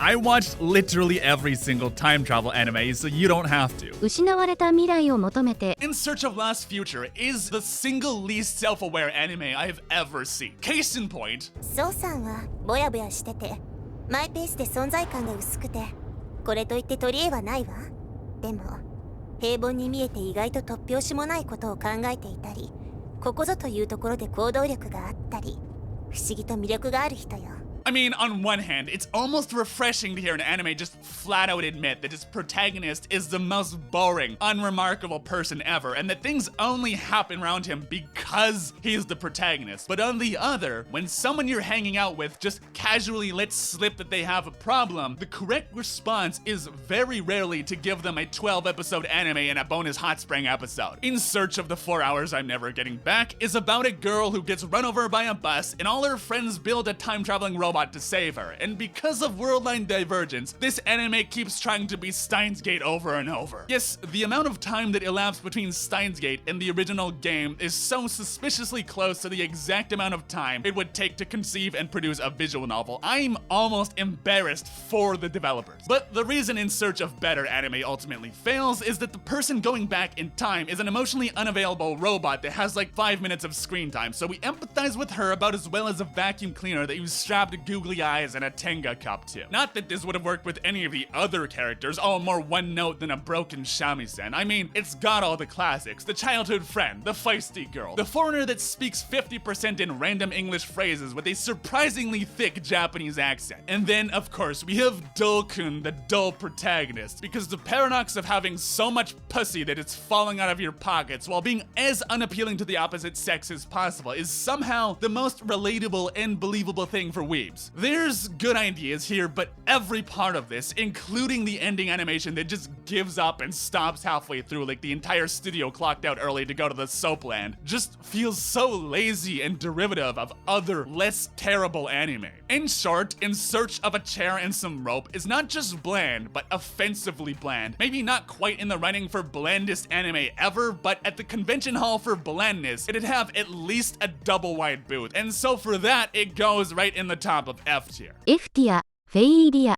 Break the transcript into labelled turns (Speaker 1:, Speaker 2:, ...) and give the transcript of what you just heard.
Speaker 1: I watched literally every single time travel anime, so you don't have to.
Speaker 2: 失われた未来を求めて
Speaker 1: In Search of Lost Future is the single least self-aware anime I have ever seen. Case in point,
Speaker 3: ソウさんはぼやぼやしててマイペースで存在感が薄くてこれといって取り柄はないわ。でも平凡に見えて意外と突拍子もないことを考えていたりここぞというところで行動力があったり不思議と魅力がある人よ。
Speaker 1: I mean, on one hand, it's almost refreshing to hear an anime just flat out admit that its protagonist is the most boring, unremarkable person ever, and that things only happen around him because he's the protagonist. But on the other, when someone you're hanging out with just casually lets slip that they have a problem, the correct response is very rarely to give them a 12-episode anime and a bonus hot spring episode. In Search of the 4 Hours I'm Never Getting Back is about a girl who gets run over by a bus and all her friends build a time-traveling robot to save her, and because of world-line divergence, this anime keeps trying to be Steins Gate over and over. Yes, the amount of time that elapsed between Steins Gate and the original game is so suspiciously close to the exact amount of time it would take to conceive and produce a visual novel. I'm almost embarrassed for the developers. But the reason In Search of Better anime ultimately fails is that the person going back in time is an emotionally unavailable robot that has like 5 minutes of screen time, so we empathize with her about as well as a vacuum cleaner that you strapped googly eyes and a Tenga cup to. Not that this would have worked with any of the other characters, all more one note than a broken shamisen. I mean, it's got all the classics: the childhood friend, the feisty girl, the foreigner that speaks 50% in random English phrases with a surprisingly thick Japanese accent. And then, of course, we have Dol-kun, the dull protagonist, because the paradox of having so much pussy that it's falling out of your pockets while being as unappealing to the opposite sex as possible is somehow the most relatable and believable thing for weebs. There's good ideas here, but every part of this, including the ending animation that just gives up and stops halfway through like the entire studio clocked out early to go to the soapland, just feels so lazy and derivative of other, less terrible anime. In short, In Search of a Chair and Some Rope is not just bland, but offensively bland. Maybe not quite in the running for blandest anime ever, but at the convention hall for blandness, it'd have at least a double wide booth, and so for that, it goes right in the top of F tier.
Speaker 2: F ティアフェイリア